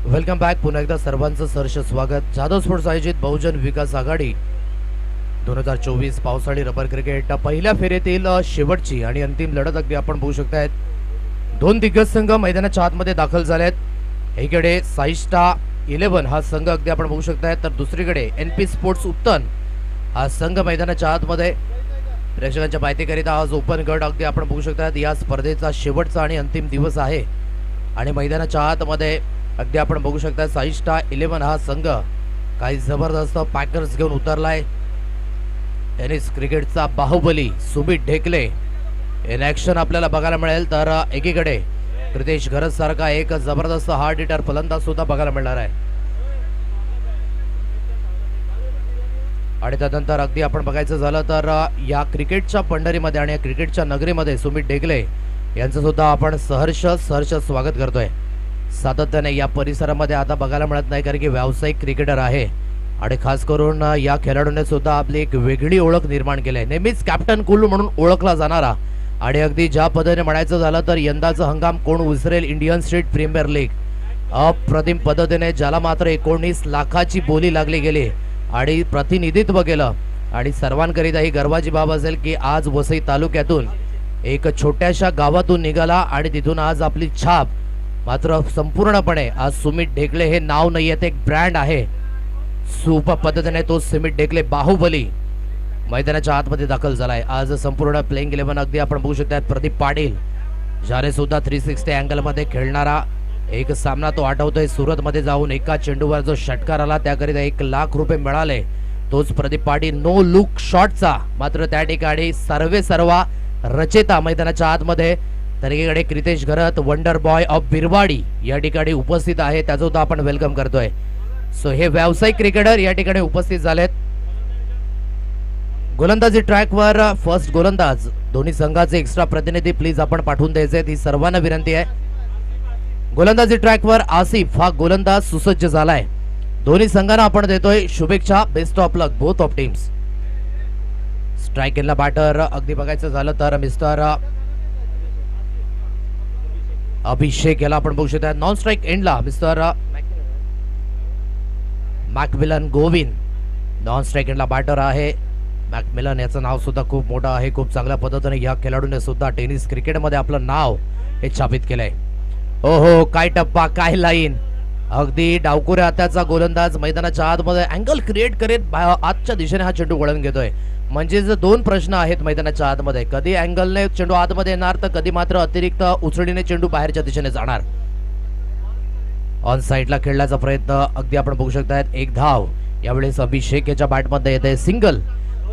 Welcome back. पुन्हा एकदा सर्वांचं सहर्ष स्वागत. जाधव स्पोर्ट्स आयोजित बहुजन विकास आघाडी 2024 पावसाळी रबर क्रिकेट पहिल्या फेरीतील शेवटची आणि अंतिम लढत अगदी आपण बघू शकतायत. दोन दिग्गज संघ मैदानाच्या आतमध्ये दाखल झालेत. एकीकडे साईस्टा 11 हा संघ अगदी आपण बघू शकतायत, तर दुसरीकडे एनपी स्पोर्ट्स उत्तन हा संघ मैदानाच्या आतमध्ये प्रेक्षकांच्या माहितीकरिता आज ओपन गट अगदी आपण बघू शकतायत. या स्पर्धेचा शेवटचा आणि अंतिम दिवस आहे आणि मैदानाच्या आतमध्ये अगदी आपण बघू शकता साईस्टा 11 हा संघ काही जबरदस्त पॅकर्स घेऊन उतरलाय. टेनिस क्रिकेटचा बाहुबली सुमित ढेकले इन ॲक्शन आपल्याला बघायला मिळेल, तर एकीकडे कृतेश गरज सारखा एक जबरदस्त हार्ड हिटर फलंदाज सुद्धा बघायला मिळणार आहे. आणि त्यानंतर अगदी आपण बघायचं झालं तर या क्रिकेटच्या पंढरीमध्ये आणि या क्रिकेटच्या नगरीमध्ये सुमित ढेकले यांचं सुद्धा आपण सहर्ष स्वागत करतोय. सातत्याने या परिसरामध्ये आता बघायला मिळत नाही, कारण की व्यावसायिक क्रिकेटर आहे आणि खास करून या खेळाडूने सुद्धा आपली एक वेगळी ओळख निर्माण केली आहे. नेहमीच कॅप्टन कुल्लू म्हणून ओळखला जाणारा आणि अगदी ज्या पद्धतीने म्हणायचं झालं तर यंदाचा हंगाम कोण विसरेल इंडियन स्टेट प्रीमियर लीग अप्रतिम पद्धतीने, ज्याला मात्र 19 लाखाची बोली लागली गेली आणि प्रतिनिधित्व केलं. आणि सर्वांकरिता ही गर्वाची बाब असेल की आज वसई तालुक्यातून एक छोट्याशा गावातून निघाला आणि तिथून आज आपली छाप मात्र संपूर्णपणे आज सुमित ढेकले हे नाव नाहीये, ते एक ब्रँड आहे. सुपर पद्धतीने तो सुमित ढेकले बाहुबली मैदानाच्या आतमध्ये दाखल झालाय. आज संपूर्ण प्लेइंग 11 अगदी आपण बघू शकता. प्रदीप पाटील ज्याने सुद्धा 360 अँगल मध्ये खेळणारा एक सामना तो आठवतोय. सुरत मध्ये जाऊन एका चेंडूवर जो षटकार आला त्याकरिता 1 लाख रुपये मिळाले. तोच प्रदीप पाटील नो लुक शॉटचा मात्र त्या ठिकाणी सर्वा रचेता मैदानाच्या आतमध्ये. तर एकीकडे कृतेश घरत वंडर बॉय ऑफ बिरवाडी या ठिकाणी उपस्थित आहे, त्याचं सुद्धा आपण वेलकम करतोय. सो हे व्यावसायिक क्रिकेटर या ठिकाणी उपस्थित झालेत. गोलंदाजी ट्रॅकवर फर्स्ट गोलंदाज दोन्ही संघाचे एक्स्ट्रा प्रतिनिधी प्लीज आपण पाठवून द्यायचे, ही सर्वांना विनंती आहे. गोलंदाजी ट्रॅकवर आसिफ हा गोलंदाज सुसज्ज झालाय. दोन्ही संघांना आपण देतोय शुभेच्छा. Best of luck both of teams. Strike केला बॅटर अगदी बघायचं झालं तर मिस्टर अभिषेक याला आपण बघू शकता. नॉन स्ट्राइक एंडला mister Macmillan Govind non strike एंडला बॅटर आहे. मॅकमिलन याचं नाव सुद्धा खूप मोठं आहे. खूप चांगल्या पद्धतीने या खेळाडूने सुद्धा टेनिस क्रिकेटमध्ये आपलं नाव हे छापित केलंय. ओहो काय टप्पा काय लाईन. अगदी डावकुऱ्या हाताचा गोलंदाज मैदानाच्या आतमध्ये अँगल क्रिएट करीत आतच्या दिशेने हा चेंडू वळण घेतोय. म्हणजे जे दोन प्रश्न आहेत मैदानाच्या आतमध्ये, कधी अँगलने चेंडू आतमध्ये येणार तर कधी मात्र अतिरिक्त उचळीने चेंडू बाहेरच्या दिशेने जाणार. ऑन साइडला खेळण्याचा प्रयत्न अगदी आपण बघू शकता. 1 धाव यावेळेस अभिषेक याच्या बॅटमध्ये येते. सिंगल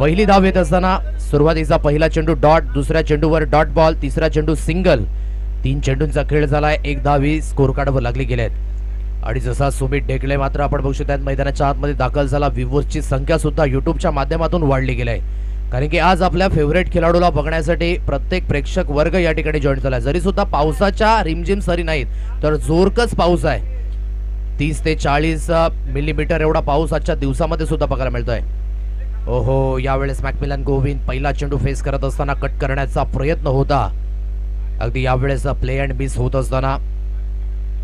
पहिली धाव येत असताना सुरुवातीचा पहिला चेंडू डॉट, दुसऱ्या चेंडूवर डॉट बॉल, तिसरा चेंडू सिंगल. 3 चेंडूंचा खेळ झालाय. 1 धाव ही स्कोर कार्डवर लागली गेलेत. आणि जसा सुमित ढेकले मात्र आपण बघू शकता मैदानाच्या आतमध्ये दाखल झाला. व्ह्यूअर्सची संख्या सुद्धा युट्यूबच्या माध्यमातून वाढली गेली आहे, कारण की आज आपल्या फेवरेट खेळाडूला बघण्यासाठी प्रत्येक प्रेक्षक वर्ग या ठिकाणी जॉईन झाला. जरी सुद्धा पावसाच्या रिमझिम सरी नाहीत तर जोरकस पाऊस आहे. 30 ते 40 मिलीमीटर एवढा पाऊस आजच्या दिवसामध्ये सुद्धा बघायला मिळतोय. ओहो यावेळेस मॅकमिलन गोविंद पहिला चेंडू फेस करत असताना कट करण्याचा प्रयत्न होता. अगदी यावेळेस प्ले अँड मिस होत असताना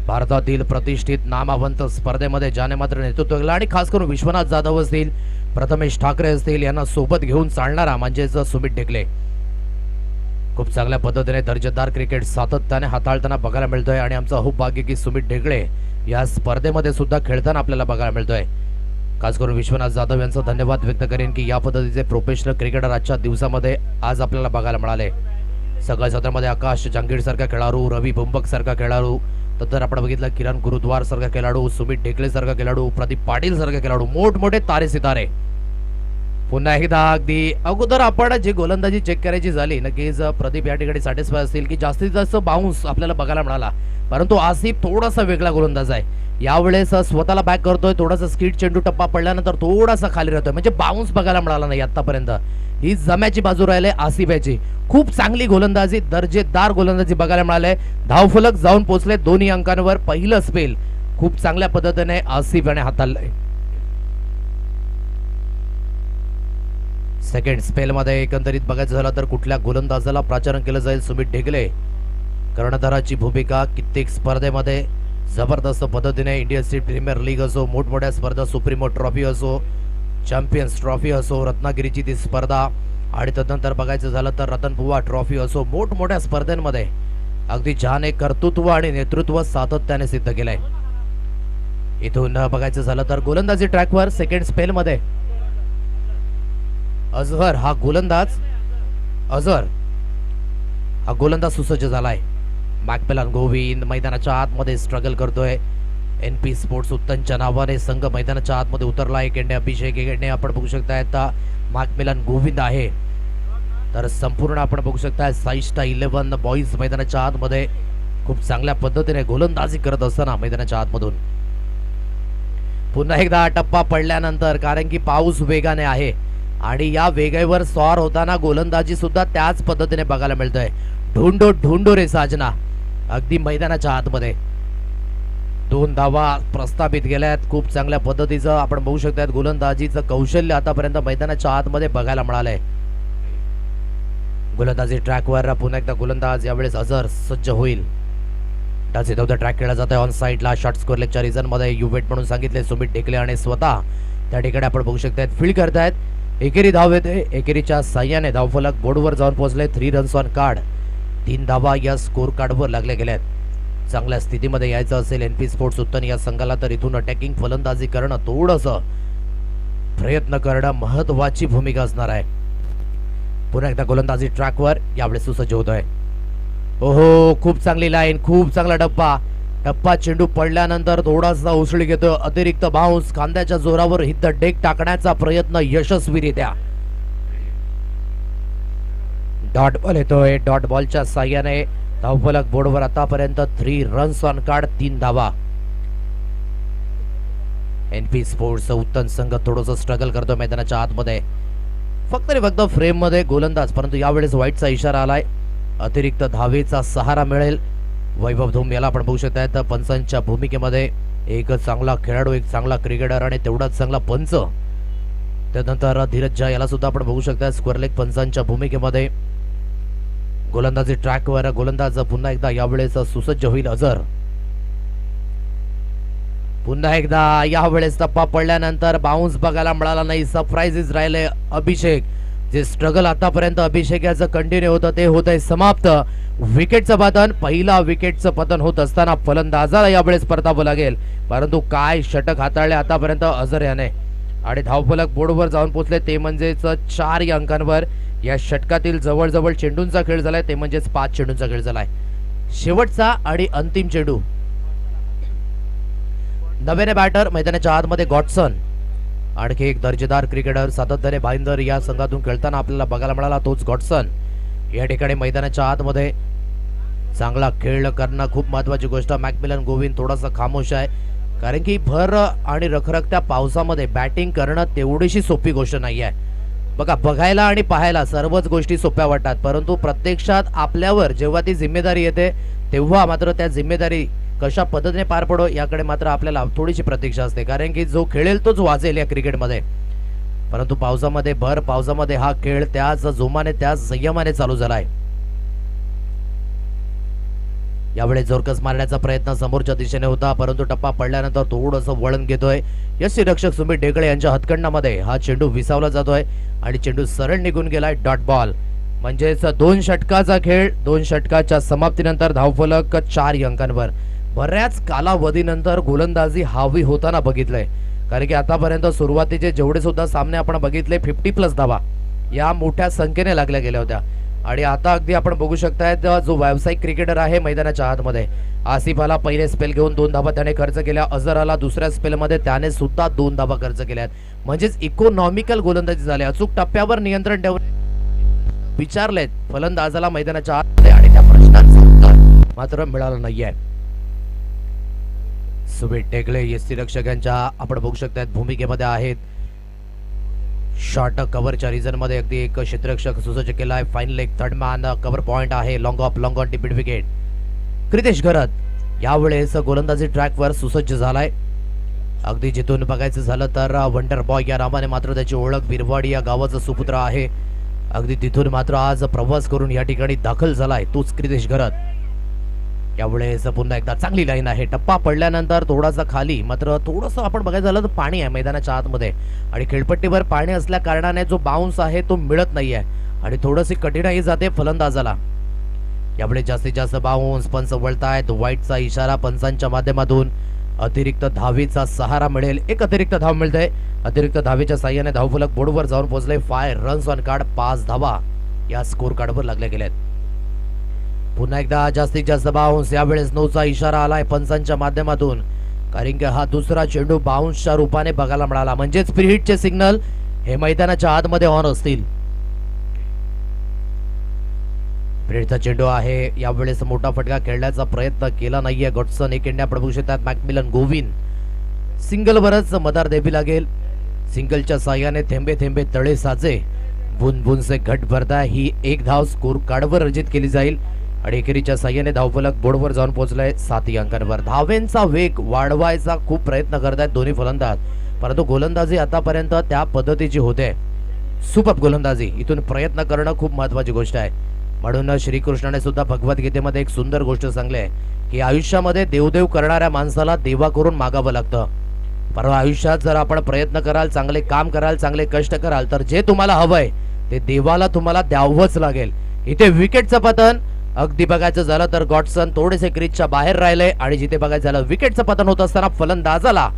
भारतातील प्रतिष्ठित नामवंत स्पर्धेमध्ये ज्याने मात्र नेतृत्व केलं आणि खास करून विश्वनाथ जाधव असतील, प्रथमेश ठाकरे असतील यांना सोबत घेऊन चालणारा म्हणजेच सुमित ढेकले खूप चांगल्या पद्धतीने दर्जेदार क्रिकेट सातत्याने हाताळताना बघायला मिळतोय. आणि आमचं खूप भाग्य की सुमित ढेकले या स्पर्धेमध्ये सुद्धा खेळताना आपल्याला बघायला मिळतोय. खास करून विश्वनाथ जाधव यांचा धन्यवाद व्यक्त करेन की या पद्धतीचे प्रोफेशनल क्रिकेटर आजच्या दिवसामध्ये आज आपल्याला बघायला मिळाले. सगळ्या सत्रामध्ये आकाश जंगीर सारखा खेळाडू, रवी बुंबक सारखा खेळाडू, तर आपण बघितलं किरण गुरुद्वार सारखा खेळाडू, सुमित ढेकले सारखा खेळाडू, प्रदीप पाटील सारखा खेळाडू, मोठमोठे तारे सितारे. पुन्हा एकदा अगदी अगोदर आपण जी गोलंदाजी चेक करायची झाली, नक्कीच प्रदीप या ठिकाणी सॅटिस्फाय असतील की जास्तीत जास्त बाउन्स आपल्याला बघायला मिळाला. परंतु आसिफ थोडासा वेगळा गोलंदाज आहे. यावेळेस स्वतःला बॅक करतोय, थोडासा स्किट चेंडू टप्पा पडल्यानंतर थोडासा खाली राहतोय, म्हणजे बाउन्स बघायला मिळाला नाही आतापर्यंत. ही जम्याची बाजू राहिले आसिफ याची. खूप चांगली गोलंदाजी, दर्जेदार गोलंदाजी बघायला मिळाले. धावफलक जाऊन पोहोचले दोन्ही अंकांवर. पहिलं स्पेल खूप चांगल्या पद्धतीने आसिफ याने हाताळलंय. सेकंड स्पेल मध्ये एकंदरीत बघायचं झालं तर कुठल्या गोलंदाजाला प्राचारण केलं जाईल सुमित ढेकले कर्णधाराची भूमिका कित्येक स्पर्धेमध्ये जबरदस्त पद्धतीने इंडियन स्टेट प्रीमियर लीग असो, मोठमोठ्या स्पर्धा, सुप्रीमो ट्रॉफी असो, चॅम्पियन्स ट्रॉफी असो, रत्नागिरीची ती स्पर्धा आणि तदनंतर बघायचं झालं तर रतनबुवा ट्रॉफी असो, मोठमोठ्या स्पर्धेमध्ये अगदी छान एक कर्तृत्व आणि नेतृत्व सातत्याने सिद्ध केलंय. इथून बघायचं झालं तर गोलंदाजी ट्रॅकवर सेकंड स्पेल मध्ये अझहर हा गोलंदाज सुसज्ज झालाय. मॅकमिलन गोविंद मैदानाच्या आतमध्ये स्ट्रगल करतोय. NP स्पोर्ट्स उत्तनच्या नावाने संघ मैदानाच्या आतमध्ये उतरला. एकेंडे अभिषेक, एकेंडे आपण बघू शकताय मॅकमिलन गोविंद आहे. तर संपूर्ण आपण बघू शकताय साईस्टा 11 बॉईज मैदानाच्या आतमध्ये खूप चांगल्या पद्धतीने गोलंदाजी करत असताना मैदानाच्या आतमधून पुन्हा एकदा टप्पा पडल्यानंतर, कारण की पाऊस वेगाने आहे आणि या वेगावर स्वार होताना गोलंदाजी सुद्धा त्याच पद्धतीने बघायला मिळतोय. ढूंढो रे साजना, अगदी मैदानाच्या आतमध्ये 2 धावा प्रस्थापित केल्यात. खूप चांगल्या पद्धतीचं आपण बघू शकतात गोलंदाजीचं कौशल्य आतापर्यंत मैदानाच्या आतमध्ये बघायला मिळालंय. गोलंदाजी ट्रॅकवर पुन्हा एकदा गोलंदाज, यावेळेस अझहर सज्ज होईल. टच विथ द ट्रॅक खेळला जातोय ऑन साइडला. शॉर्ट स्कोर लेगच्या रिझन मध्ये युवेट म्हणून सांगितले सुमित ढेकले आणि स्वतः त्या ठिकाणी आपण बघू शकतात फील्ड करतायत. एकेरी धाव येते. एकेरीच्या साह्याने धावफलक बोर्डवर जाऊन पोहोचले. 3 रन्स ऑन कार्ड. 3 धावा या स्कोर कार्डवर लागल्या गेल्यात. चांगल्या स्थितीमध्ये यायचं असेल NP स्पोर्ट्स उत्तन या संघाला तर इथून अटॅकिंग फलंदाजी करणं, थोडंसं प्रयत्न करणं महत्वाची भूमिका असणार आहे. पुन्हा एकदा गोलंदाजी ट्रॅकवर यावेळेस सुसज्ज होतोय. ओहो, खूप चांगली लाईन, खूप चांगला टप्पा चेंडू पडल्यानंतर थोडासा उसळी घेतो. अतिरिक्त बाउन्स, खांद्याच्या जोरावर हित डेक टाकण्याचा प्रयत्न यशस्वीरित्या. डॉट बॉल येतोय. डॉट बॉलच्या साह्याने धावफलक बोर्डवर आतापर्यंत 3 रन्स ऑन कार्ड, 3 धावा. NP स्पोर्ट्स उत्तम संघ थोडंसं स्ट्रगल करतो मैदानाच्या आतमध्ये. फक्त फ्रेम मध्ये गोलंदाज, परंतु यावेळेस व्हाईटचा इशारा आलाय. अतिरिक्त धावेचा सहारा मिळेल. वैभव धूम याला आपण बघू शकताय तर पंचांच्या भूमिकेमध्ये एक चांगला खेळाडू, एक चांगला क्रिकेटर आणि तेवढाच चांगला पंच. त्यानंतर धीरज झा याला सुद्धा आपण बघू शकताय स्क्वेअर लेग पंचांच्या भूमिकेमध्ये. गोलंदाजी ट्रॅकवर गोलंदाज पुन्हा एकदा यावेळेस सुसज्ज होईल अझहर. पुन्हा एकदा यावेळेस टप्पा पडल्यानंतर बाउन्स बघायला मिळाला नाही. सरप्राइजेस राहिले. अभिषेक, जे स्ट्रगल आतापर्यंत अभिषेक याचं कंटिन्यू होतं ते होतंय समाप्त. विकेटचं पतन, पहिला विकेटचं पतन होत असताना फलंदाजाला यावेळेस परतावं लागेल. परंतु काय षटक हाताळले आतापर्यंत अझहर याने आणि धावफलक बोर्डवर जाऊन पोहोचले ते म्हणजेच 4 या अंकांवर. या षटकातील जवळजवळ चेंडूंचा खेळ झालाय, ते म्हणजेच 5 चेंडूंचा खेळ झालाय. शेवटचा आणि अंतिम चेंडू. नव्याने बॅटर मैदानाच्या आतमध्ये गॉडसन, आणखी एक दर्जेदार क्रिकेटर सातत्याने भाईंदर या संघातून खेळताना आपल्याला बघायला मिळाला, तोच गॉडसन. या ठिकाणी मैदानाच्या आतमध्ये चांगला खेळ करणं खूप महत्वाची गोष्ट. मॅकमिलन गोविंद थोडासा खामोश आहे, कारण की भर आणि रखरखत्या पावसामध्ये बॅटिंग करणं तेवढीशी सोपी गोष्ट नाही आहे. बघा, बघायला आणि पाहायला सर्वच गोष्टी सोप्या वाटतात, परंतु प्रत्यक्षात आपल्यावर जेव्हा ती जिम्मेदारी येते तेव्हा मात्र त्या जिम्मेदारी कशा पद्धतीने पार पडो याकडे मात्र आपल्याला थोडीशी प्रतीक्षा असते, कारण की जो खेळेल तोच वाजेल या क्रिकेटमध्ये. परंतु पावसामध्ये, भर पावसामध्ये हा खेळ त्याच जोमाने, त्याच संयमाने चालू झालाय. यावेळी जोरकस मारण्याचा प्रयत्न समोरच्या दिशेने होता, परंतु टप्पा पडल्यानंतर थोडंसं वळण घेतोय यष्टीरक्षक सुमित ढेकळे यांच्या हातखंडामध्ये. हा चेंडू विसावला जातोय आणि चेंडू सरळ निघून गेलाय. डॉट बॉल, म्हणजेच 2 षटकाचा खेळ. 2 षटकाच्या समाप्तीनंतर धावफलक 4 अंकांवर. बऱ्याच कालावधीनंतर गोलंदाजी हवी होताना बघितलंय, कारण की आतापर्यंत सुरुवातीचे जेवढे सुद्धा सामने आपण बघितले 50+ धावा या मोठ्या संख्येने लागल्या गेल्या होत्या. आणि आता अगदी आपण बघू शकताय जो व्यावसायिक क्रिकेटर आहे मैदानाच्या आतमध्ये, आसिफाला पहिले स्पेल घेऊन 2 धावा त्याने खर्च केल्या. अझहरला दुसऱ्या स्पेलमध्ये त्याने सुद्धा 2 धावा खर्च केल्यात. म्हणजेच इकॉनॉमिकल गोलंदाजी झाली. अचूक टप्प्यावर नियंत्रण ठेवून विचारलेत फलंदाजाला मैदानाच्या आतमध्ये, आणि त्या प्रश्नांचं उत्तर मात्र मिळालं नाहीये. सुमित ढेकळे यष्टीरक्षकांच्या आपण बघू शकतात भूमिकेमध्ये आहेत. शॉर्ट कव्हरच्या रिझन मध्ये अगदी एक क्षेत्ररक्षक सुसज्ज केलाय. Fine leg, third man, cover point आहे. लॉंग ऑन टिपिड विकेट. क्रितेश घरत यावेळेस गोलंदाजी ट्रॅकवर सुसज्ज झालाय. अगदी जिथून बघायचं झालं तर वंडर बॉय या नावाने मात्र त्याची ओळख, बिरवाडी या गावाचा सुपुत्र आहे. अगदी तिथून मात्र आज प्रवास करून या ठिकाणी दाखल झालाय तोच क्रितेश घरत. यावेळेस पुन्हा एकदा चांगली लाईन आहे. टप्पा पडल्यानंतर थोडासा खाली, मात्र थोडंसं आपण बघायचं झालं तर पाणी आहे मैदानाच्या आतमध्ये आणि खेळपट्टीवर पाणी असल्या कारणाने जो बाउन्स आहे तो मिळत नाहीये आणि थोडीशी कठीणाई जाते फलंदाजाला. यावेळी जास्तीत जास्त बाउन्स, पंच वळतायत, व्हाईटचा इशारा पंचांच्या माध्यमातून. अतिरिक्त धावेचा सहारा मिळेल, एक अतिरिक्त धाव मिळते. अतिरिक्त धावेच्या साह्याने धावफलक बोर्डवर जाऊन पोहोचले. 5 रन्स ऑन कार्ड, 5 धावा या स्कोर कार्डवर लागल्या गेल्यात. पुन्हा एकदा जास्तीत जास्त बाउन्स, यावेळेस 9चा इशारा आलाय पंचांच्या माध्यमातून, कारण की हा दुसरा चेंडू बाउन्सच्या रूपाने बघायला मिळाला. म्हणजेच फ्री हिटचे सिग्नल हे मैदानाच्या आतमध्ये ऑन असतील. फ्रीडचा चेंडू आहे, यावेळेस मोठा फटका खेळण्याचा प्रयत्न केला नाहीये गॉडसन. एक इंडिया प्रभू शकतात. मॅकमिलन गोविन सिंगलवरच मदार द्यावी लागेल. सिंगलच्या साह्याने थेंबे थेंबे तळे साचे, बुन बुन से घट भरता ही एक धाव स्कोर कार्डवर अर्जित केली जाईल आणि एकेरीच्या साह्याने धावफलक बोर्डवर जाऊन पोहोचलाय 7 अंकांवर. धावेंचा वेग वाढवायचा खूप प्रयत्न करतायत दोन्ही फलंदाज, परंतु गोलंदाजी आतापर्यंत त्या पद्धतीची होते. सुपर गोलंदाजी, इथून प्रयत्न करणं खूप महत्वाची गोष्ट आहे. म्हणून श्रीकृष्णाने सुद्धा भगवद्गीतेमध्ये एक सुंदर गोष्ट सांगली आहे की आयुष्यामध्ये देवदेव करणाऱ्या माणसाला देवा करून मागावं लागतं. परवा आयुष्यात जर आपण प्रयत्न कराल, चांगले काम कराल, चांगले कष्ट कराल, तर जे तुम्हाला हवंय ते देवाला तुम्हाला द्यावंच लागेल. इथे विकेटचं पतन अगदी बघायचं झालं तर गॉडसन थोडेसे क्रीजच्या बाहेर राहिले आणि जिथे बघायचं झालं विकेटचं पतन होत असताना फलंदाजाला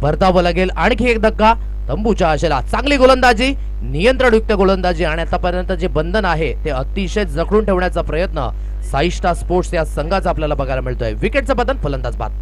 परतावं लागेल. आणखी एक धक्का तंबूच्या आशेला. चांगली गोलंदाजी, नियंत्रणयुक्त गोलंदाजी आणि आतापर्यंत जे बंधन आहे ते अतिशय जखडून ठेवण्याचा प्रयत्न साई स्टार स्पोर्ट्स या संघाचा आपल्याला बघायला मिळतोय. विकेटचं पतन, फलंदाज बाद.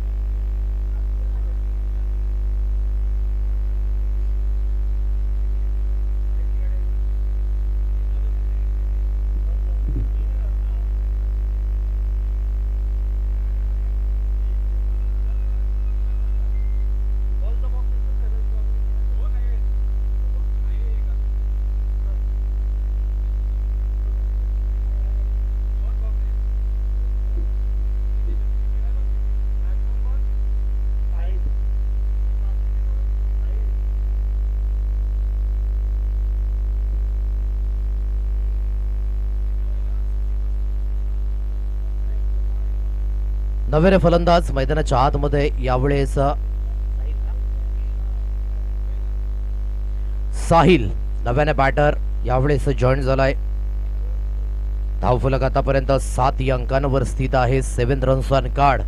नवेरे फलंदाज मैदानाच्या आतमध्ये यावेळेस साहिल नव्याने बॅटर यावेळेस जॉईन झालाय. धावफलक आतापर्यंत 7 अंकांवर स्थित आहे. 7 रन्स ऑन कार्ड.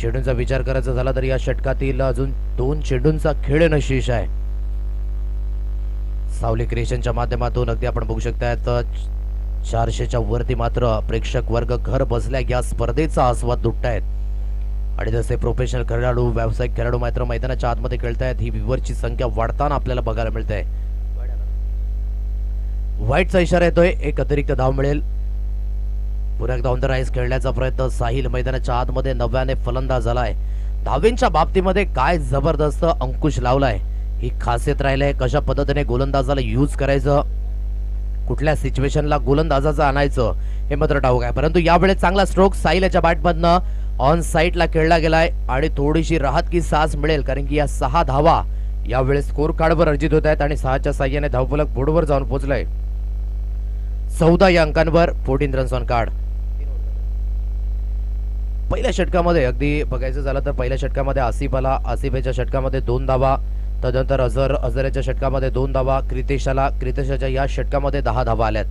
चेंडूंचा विचार करायचा झाला तर या षटकातील अजून 2 चेंडूंचा खेळ येणं शेष आहे. सावली क्रिएशनच्या माध्यमातून अगदी आपण बघू शकतायत 400च्या वरती मात्र प्रेक्षक वर्ग घर बसल्या या स्पर्धेचा आस्वाद लुटतायत आणि जसे प्रोफेशनल खेळाडू, व्यावसायिक खेळाडू मात्र मैदानाच्या आतमध्ये खेळतायत. ही व्ह्यूअरची संख्या वाढताना आपल्याला बघायला मिळते. व्हाईटचा इशारा येतोय, एक अतिरिक्त धाव मिळेल. पुन्हा एकदा ऑन द राईज खेळण्याचा प्रयत्न. साहिल मैदानाच्या आतमध्ये नव्याने फलंदाज झालाय. धावेंच्या बाबतीमध्ये काय जबरदस्त अंकुश लावलाय, ही खासियत राहिलाय. कशा पद्धतीने गोलंदाजाला यूज करायचं, कुठल्या सिच्युएशनला गोलंदाजाचं आणायचं हे मात्र ठाऊक आहे. परंतु यावेळेस चांगला स्ट्रोक साहिलच्या बॅटमधनं ऑन साईडला खेळला गेलाय आणि थोडीशी राहत की सास मिळेल, कारण की या 6 धावा यावेळेस स्कोर कार्डवर अर्जित होत आहेत आणि 6च्या साह्याने धावफलक बोर्डवर जाऊन पोहोचलाय 14 या अंकांवर. 14 रन्स ऑन कार्ड. पहिल्या षटकामध्ये अगदी बघायचं झालं तर पहिल्या षटकामध्ये आसिफ आला. आसिफच्या षटकामध्ये 2 धावा. तदनंतर अझरच्या षटकामध्ये 2 धावा. क्रितेशाच्या या षटकामध्ये 10 धावा आल्यात.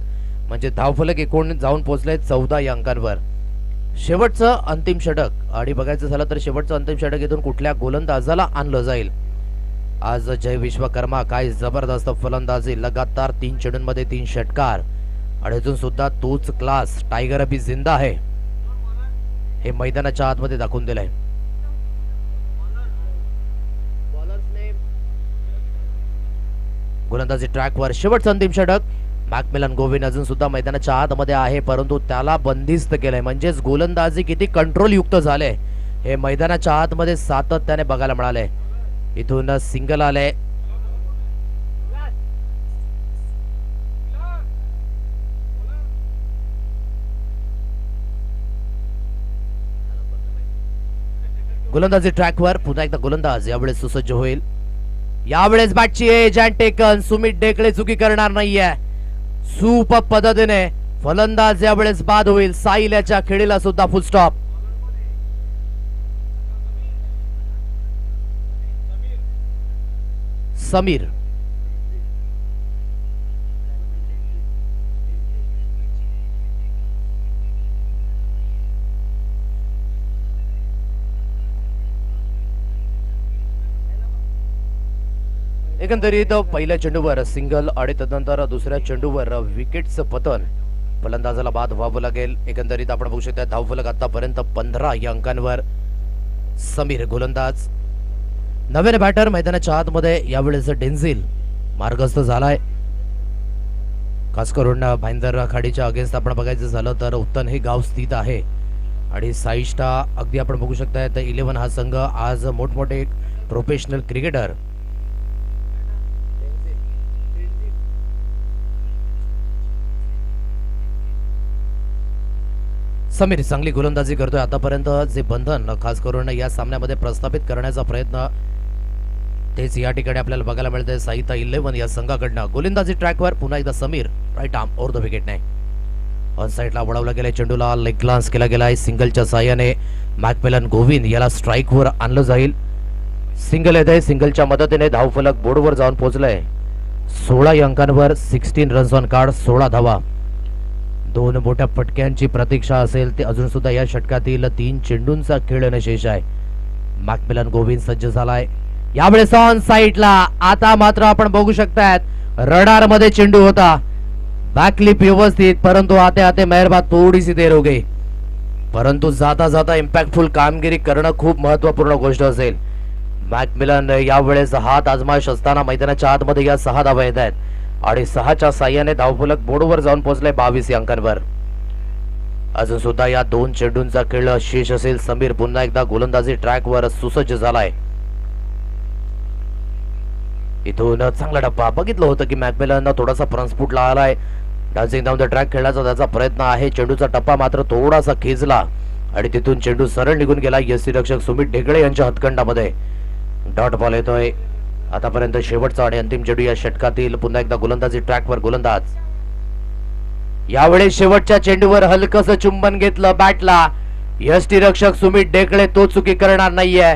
म्हणजे धावफलक एकूण जाऊन पोहोचले 14 या अंकांवर. शेवटचं अंतिम षटक आणि बघायचं झालं तर शेवटचं अंतिम षटक इथून कुठल्या गोलंदाजाला आणलं जाईल. आज जय विश्वकर्मा काय जबरदस्त फलंदाजी. लगातार 3 चेंडूंमध्ये 3 षटकार आणि अजून सुद्धा तोच क्लास. टायगर अभी जिंदा आहे हे मैदानाच्या आतमध्ये दाखवून दिलंय. गोलंदाजी ट्रॅकवर. शेवटचं अंतिम षटक. मॅकमिलन गोविन अजून सुद्धा मैदानाच्या आतमध्ये आहे, परंतु त्याला बंदिस्त केलंय. म्हणजेच गोलंदाजी किती कंट्रोल युक्त झाले हे मैदानाच्या आतमध्ये सातत्याने बघायला मिळाले. इथून सिंगल आले. गोलंदाजी ट्रॅकवर. पुन्हा एकदा गोलंदाज यावेळेस सुसज्ज होईल. यावेळेस बॅटची एज अँड टेकन. सुमित डेकळे चुकी करणार नाहीये. सुपर पद्धतीने फलंदाज यावेळेस बाद होईल. साहिल याच्या खेळीला सुद्धा फुल स्टॉप. समीर. एकंदरीत पहिल्या चेंडूवर सिंगल आणि तदनंतर दुसऱ्या चेंडूवर विकेटचं पतन. फलंदाजाला बाद व्हावं लागेल. एकंदरीत आपण बघू शकता धावफलक आतापर्यंत 15 या अंकांवर. समीर गोलंदाज. नवीन बॅटर मैदानाच्या आतमध्ये यावेळेस डेन्झिल मार्गस्थ झालाय. खास करून भाईंदर खाडीच्या अगेन्स्ट आपण बघायचं झालं तर उत्तन हे गाव स्थित आहे आणि साईष्टा अगदी आपण बघू शकता 11 हा संघ आज मोठमोठे प्रोफेशनल क्रिकेटर समीर चांगली गोलंदाजी करतोय. आतापर्यंत जे बंधन खास करून या सामन्यामध्ये प्रस्थापित करण्याचा प्रयत्न तेच या ठिकाणी आपल्याला बघायला मिळतंय. साईता 11 या संघाकडनं गोलंदाजी ट्रॅकवर पुन्हा एकदा Sameer right arm over the विकेटने ऑन साइडला वळवला गेलाय. चेंडूला लेग ग्लान्स केला गेलाय. सिंगलच्या साहाय्याने मॅकमिलन गोविंद याला स्ट्राईकवर आणलं जाईल. सिंगल येत आहे. सिंगलच्या मदतीने धावफलक बोर्डवर जाऊन पोहोचलाय. 16 या अंकांवर 16 रन्स ऑन कार्ड 16 धावा. 2 मोठ्या फटक्यांची प्रतीक्षा असेल ते अजून सुद्धा या षटकातील 3 चेंडूंचा खेळ शेष आहे. मॅकमिलन गोविंद सज्ज झालाय. यावेळेस ऑन साइडला आता मात्र आपण बघू शकतायत रडार मध्ये चेंडू होता. बॅकलिप व्यवस्थित परंतु आते आते मेहरबान थोडीशी देर हो गई. परंतु जाता जाता इम्पॅक्टफुल कामगिरी करणं खूप महत्वपूर्ण गोष्ट असेल. मॅकमिलन यावेळेस हात आजमाइश असताना मैदानाच्या आतमध्ये या 6 धावा येत आहेत आणि 6च्या साह्याने धावफलक बोर्डवर जाऊन पोहोचले 22 अंकांवर. अजून सुद्धा या 2 चेंडूंचा खेळ शेष असेल. समीर पुन्हा एकदा गोलंदाजी ट्रॅकवर सुसज्ज झालाय. इथून चांगला डप्पा बघितलं होतं की मॅकमिलन थोडासा फ्रंटफूटला आलाय. डान्सिंग डाऊन द ट्रॅक खेळण्याचा त्याचा प्रयत्न आहे. चेंडूचा टप्पा मात्र थोडासा खेचला आणि तिथून चेंडू सरळ निघून गेला. यष्टीरक्षक सुमित ढेकळे यांच्या हातखंडामध्ये. डॉट बॉल येतोय. आतापर्यंत शेवटचा आणि अंतिम चेंडू या षटकातील. पुन्हा एकदा गोलंदाजी ट्रॅकवर गोलंदाज. यावेळी शेवटच्या चेंडूवर हलकस चुंबन घेतलं बॅटला. यष्टीरक्षक सुमित ढेकळे तो चुकी करणार नाहीये.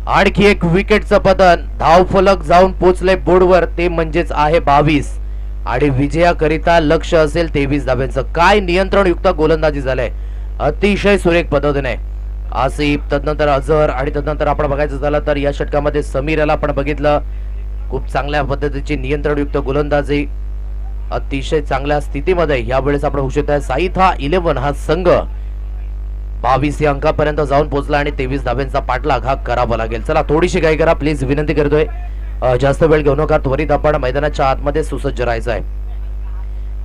आणखी एक विकेटचं पतन. धावफलक जाऊन पोचले बोर्डवर ते म्हणजेच आहे 22 आणि विजयाकरिता लक्ष असेल 23 धाब्यांचं. काय नियंत्रणयुक्त गोलंदाजी झालंय अतिशय सुरेख पद्धतीने. आसिफ तदनंतर अझर आणि तदनंतर आपण बघायचं झालं तर या षटकामध्ये समीर याला आपण बघितलं. खूप चांगल्या पद्धतीची नियंत्रणयुक्त गोलंदाजी अतिशय चांगल्या स्थितीमध्ये यावेळेस आपण होऊ शकता. साईथा 11 हा संघ 22 या अंकापर्यंत जाऊन पोहोचला आणि 23 धाब्यांचा पाठलाग हा करावा लागेल. चला थोडीशी घाई करा प्लीज विनंती करतोय. जास्त वेळ घेऊ नका. त्वरित आपण मैदानाच्या आतमध्ये सुसज्ज राहायचं आहे.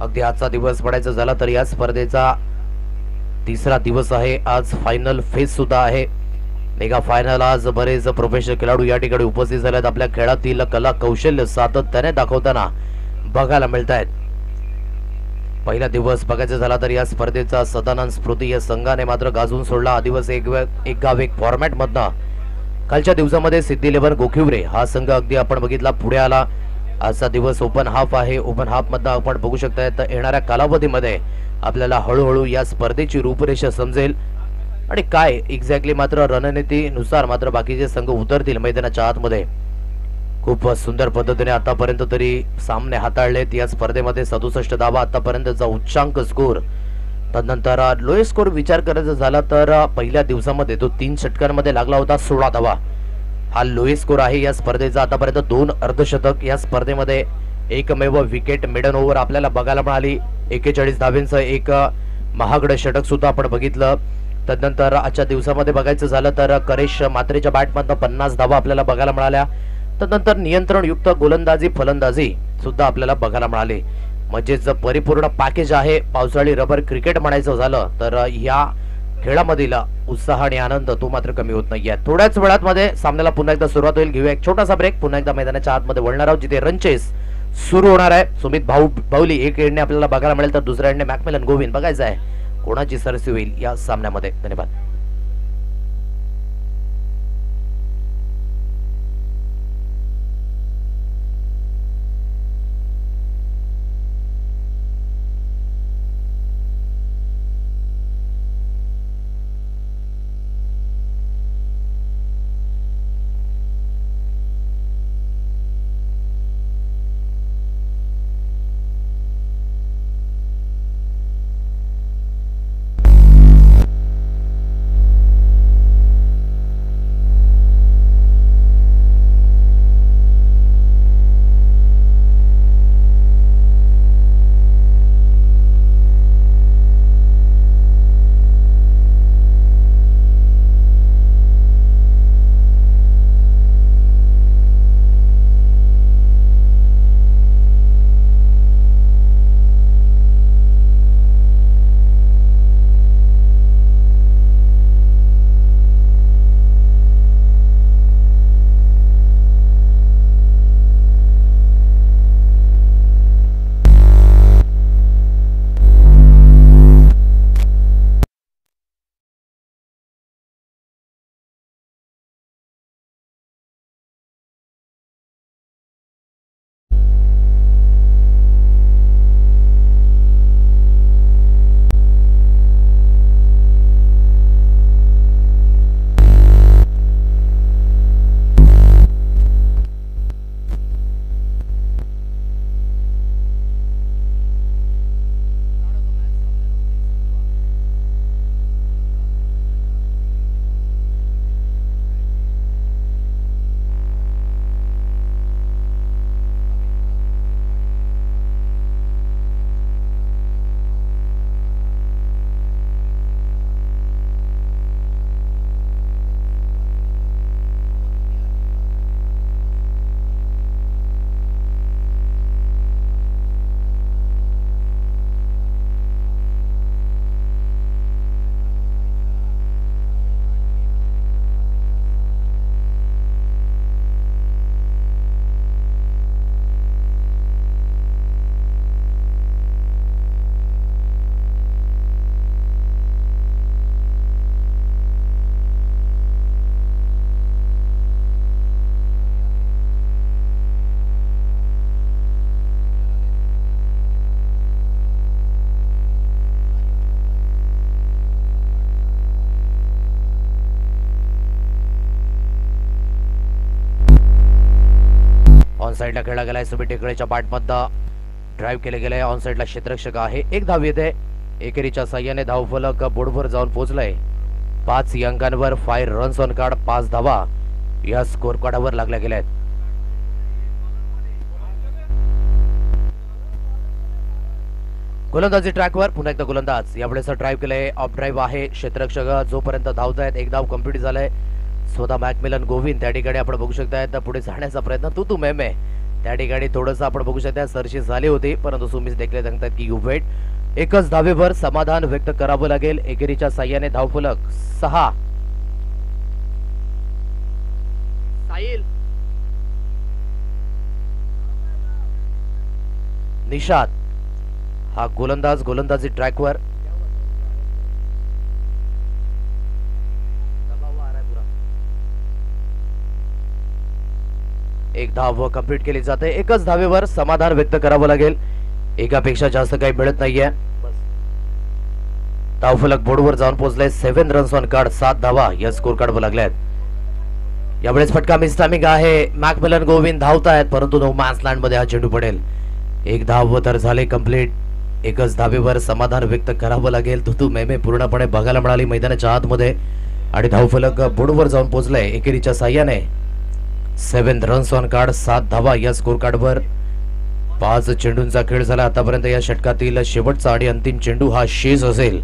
अगदी आजचा दिवस पडायचा झाला तर या स्पर्धेचा 3रा दिवस आहे. आज फायनल फेज सुद्धा आहे. मेगा फायनल आज बरेच प्रोफेशनल खेळाडू या ठिकाणी उपस्थित झालेत. आपल्या खेळातील कला कौशल्य सातत्याने दाखवताना बघायला मिळत आहेत. पहिला दिवस बघायचा झाला तर या स्पर्धेचा सदानंद स्मृती या संघाने मात्र गाजून सोडला. दिवस एक गाव एक फॉर्मॅट मधनं कालच्या दिवसामध्ये सिद्धी 11 गोखिवरे हा संघ अगदी आपण बघितला पुढे आला. आजचा दिवस ओपन हाफ आहे. ओपन हाफ मधनं आपण बघू शकता येणाऱ्या कालावधीमध्ये आपल्याला हळूहळू या स्पर्धेची रूपरेषा समजेल आणि काय एक्झॅक्टली मात्र रणनीतीनुसार मात्र बाकीचे संघ उतरतील मैदानाच्या आतमध्ये. खूप सुंदर पद्धतीने आतापर्यंत तरी सामने हाताळलेत. या स्पर्धेमध्ये 67 धावा आतापर्यंतचा उच्चांक स्कोर. तदनंतर लोएस्ट स्कोर विचार करायचा झाला तर पहिल्या दिवसामध्ये तो 3 षटकांमध्ये लागला होता 16 धावा. हा लोएस्ट स्कोर आहे या स्पर्धेचा. आतापर्यंत 2 अर्धशतक या स्पर्धेमध्ये. एकमेव विकेट मिडन ओव्हर आपल्याला बघायला मिळाली. 41 धाव्यांचं एक महागड षटक सुद्धा आपण बघितलं. तदनंतर आजच्या दिवसामध्ये बघायचं झालं तर करेश मात्रेच्या बॅटमधनं 50 धावा आपल्याला बघायला मिळाल्या. तदनंतर नियंत्रणयुक्त गोलंदाजी फलंदाजी सुद्धा आपल्याला बघायला मिळाली. म्हणजेच परिपूर्ण पॅकेज आहे. पावसाळी रबर क्रिकेट म्हणायचं झालं तर या खेळामधील उत्साह आणि आनंद तो मात्र कमी होत नाहीये. थोड्याच वेळात मध्ये सामन्याला पुन्हा एकदा सुरुवात होईल. घेऊया एक छोटासा ब्रेक. पुन्हा एकदा मैदानाच्या आतमध्ये वळणार आहोत जिथे रनचेस सुरू होणार आहे. सुमित भाऊली एक एंडने आपल्याला बघायला मिळेल तर दुसऱ्या एंडने मॅकमिलन गोविंद. बघायचं आहे कोणाची सरसी होईल या सामन्यामध्ये. धन्यवाद. साइडला खेळला गेलाय सुमित टेकळेच्या बॅटमधनं ड्राईव्ह केले गेले ऑन साइडला क्षेत्ररक्षक आहे एक धाव येते एकेरीच्या साह्याने धावफलक बोर्डवर जाऊन पोहोचलाय 5 अंकांवर 5 रन्स ऑन कार्ड 5 धावा या स्कोर कार्डावर लागल्या गेल्या आहेत गोलंदाजी ट्रॅकवर पुन्हा एकदा गोलंदाज यावेळेस ड्राईव्ह केलंय ऑफ ड्राईव्ह आहे क्षेत्ररक्षक जोपर्यंत धावतायत एक धाव कंप्लीट झालाय स्वतः मॅकमिलन गोविंद त्या ठिकाणी आपण बघू शकता पुढे जाण्याचा प्रयत्न तू मेमे त्या ठिकाणी थोडंसं आपण बघू शकता सरशी झाली होती परंतु सुमित देखले सांगतात की यू वेट एकच धावेवर समाधान व्यक्त करावं लागेल एकेरीच्या साह्याने धावफलक 6 निशाद हा गोलंदाज गोलंदाजी ट्रॅकवर एक धाव कंप्लीट केली जाते एकच धावेवर समाधान व्यक्त करावं लागेल एकापेक्षा जास्त काही मिळत नाहीये धावफलक बोर्डवर जाऊन पोहोचले 7 रन्स ऑन कार्ड 7 धावा या स्कोर कार्डवर लागल्यात यावेळेस फटका मिस टायमिंग आहे मॅकमिलन गोविंद धावतायत परंतु नो मॅन्स लँड मध्ये हा चेंडू पडेल एक धाव तर झाले कंप्लीट एकच धावेवर समाधान व्यक्त करावं लागेल तू मेमे पूर्णपणे बघायला मिळाली मैदानाच्या आतमध्ये आणि धावफलक बोर्डवर जाऊन पोहोचलाय एकेरीच्या साह्याने 7 रन्स ऑन कार्ड 7 धावा या स्कोर कार्डवर 5 चेंडूंचा खेळ झाला आतापर्यंत या षटकातील शेवटचा आणि अंतिम चेंडू हा शेष असेल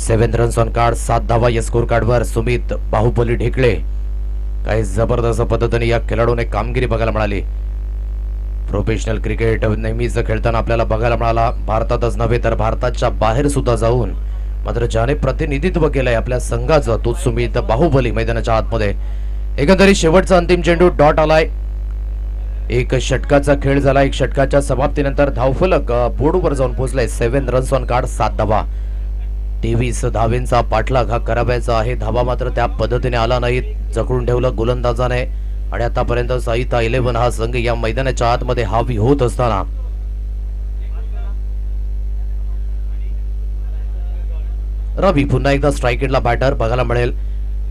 7 रन्स ऑन कार्ड 7 धावा या स्कोर कार्डवर सुमित बाहुबली ढेकळे काही जबरदस्त पद्धतीने या खेळाडूने कामगिरी बघायला मिळाली प्रोफेशनल क्रिकेट नेहमीच खेळताना आपल्याला बघायला मिळाला भारतातच नव्हे तर भारताच्या बाहेर सुद्धा जाऊन मात्र ज्याने प्रतिनिधित्व केलंय आपल्या संघाचं तो सुमित बाहुबली मैदानाच्या आतमध्ये एकंदरीत शेवटचा अंतिम चेंडू डॉट आलाय एक षटकाचा खेळ झाला एक षटकाच्या समाप्तीनंतर धावफलक बोर्डवर जाऊन पोहोचलाय 7 रन्स ऑन कार्ड 7 धावा 23 धावेंचा पाठलाग हा करावायचा आहे धावा मात्र त्या पद्धतीने आला नाही जखडून ठेवलं गोलंदाजाने आणि आतापर्यंत साईता 11 हा संघ या मैदानाच्या आतमध्ये हावी होत असताना रवी पुन्हा एकदा स्ट्राइक एंडला बॅटर बघायला मिळेल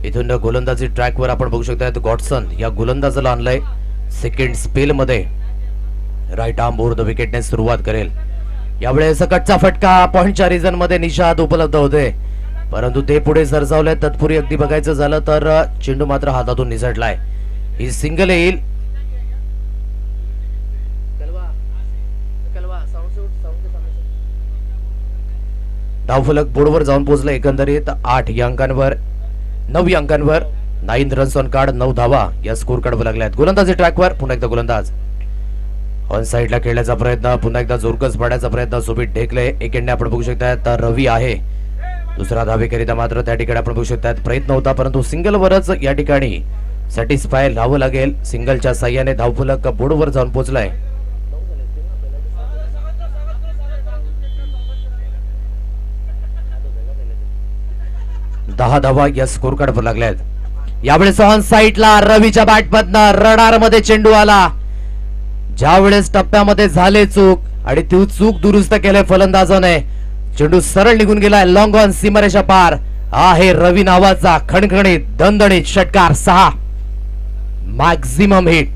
इथून गोलंदाजी ट्रॅकवर आपण बघू शकता गॉडसन या गोलंदाजाला आणलंय सेकंड स्पेल मध्ये राईट आर्म ओव्हर द विकेटने सुरुवात करेल यावेळेस कटचा फटका पॉइंटच्या रिजन मध्ये निशाद उपलब्ध होते परंतु ते पुढे सरसावले तत्पूर्वी अगदी बघायचं झालं तर चेंडू मात्र हातातून निसटलाय ही सिंगल येईल धावफलक बोर्डवर जाऊन पोहोचले एकंदरीत 8 अंकांवर 9 अंकांवर 9 रन्स ऑन कार्ड 9 धावा या स्कोर कार्डवर लागल्यात गोलंदाजी ट्रॅकवर पुन्हा एकदा गोलंदाज ऑन साइडला खेळण्याचा प्रयत्न पुन्हा एकदा जोरकस पाडण्याचा प्रयत्न सुमित ढेकले एकेंडे आपण बघू शकता तर रवी आहे दुसरा धावेकरिता मात्र त्या ठिकाणी आपण बघू शकता प्रयत्न होता परंतु सिंगलवरच या ठिकाणी सॅटिस्फाय लावं लागेल सिंगलच्या साह्याने धावफलक बोर्डवर जाऊन पोहोचलाय दहा धावा या स्कोर कार्डवर लागल्यात यावेळेस ऑन साइडला रवीच्या बॅटमधनं रडार मध्ये चेंडू आला ज्यावेळेस टप्प्यामध्ये झाले चूक आणि ती चूक दुरुस्त केले फलंदाजाने चेंडू सरळ निघून गेलाय लॉंग ऑन सीमारेषा पार आहे रवी नावाचा खणखणीत दणदणीत षटकार 6 मॅक्झिमम हिट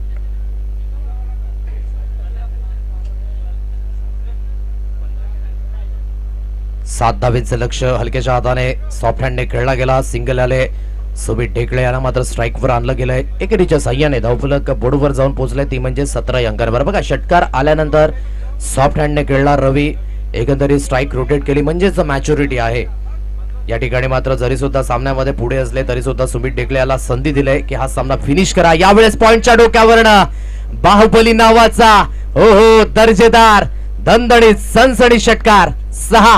सात धावेचं लक्ष हलक्याच्या हाताने सॉफ्ट हँडने खेळला गेला सिंगल आले सुमित ढेकळे यांना मात्र स्ट्राइकवर आणलं गेलंय एकेरीच्या साह्याने धावफलक बोर्डवर जाऊन पोहोचले ती म्हणजे 17 अंकांवर बघा षटकार आल्यानंतर सॉफ्ट हँडने खेळला रवी एकंदरीत स्ट्राइक रोटेट केली म्हणजेच मॅच्युरिटी आहे या ठिकाणी मात्र जरी सुद्धा सामन्यामध्ये पुढे असले तरी सुद्धा सुमित ढेकळे याला संधी दिले की हा सामना फिनिश करा यावेळेस पॉइंटच्या डोक्यावरनं बाहुबली नावाचा हो हो दर्जेदार दणदणीत सनसणी षटकार 6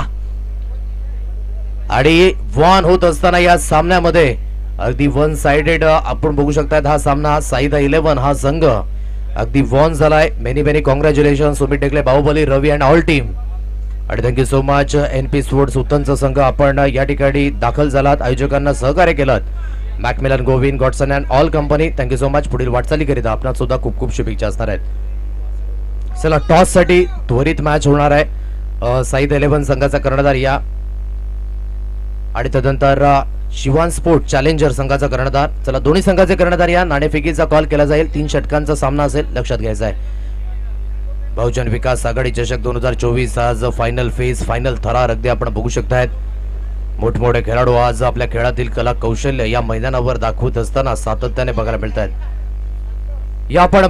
आणि वॉन होत असताना या सामन्यामध्ये अगदी वन साइडेड आपण बघू शकता हा सामना साईदा 11 हा संघ अगदी वॉन झालाय many congratulation Sumit Dhekale Bahubali Ravi and all team आणि thank you so much NP sports उत्तनचा संघ आपण या ठिकाणी दाखल झालात आयोजकांना सहकार्य केलं Macmillan Govind Godson and all company thank you so much पुढील वाटचालीकरिता आपणास सुद्धा खूप खूप शुभेच्छा असणार आहेत चला टॉस साठी त्वरित मॅच होणार आहे साईद 11 संघाचा कर्णधार या आणि तदनंतर शिवान स्पोर्ट चॅलेंजर संघाचा कर्णधार. चला दोन्ही संघाचे कर्णधार या. नाणेफेकीचा कॉल केला जाईल. 3 षटकांचा सामना असेल, लक्षात घ्यायचा आहे. बहुजन विकास आघाडी चषक 2024 आज फायनल फेज, फायनल थरार अगदी आपण बघू शकतायत. मोठमोठे खेळाडू आज आपल्या खेळातील कला कौशल्य या मैदानावर दाखवत असताना सातत्याने बघायला मिळत आहेत. या आपण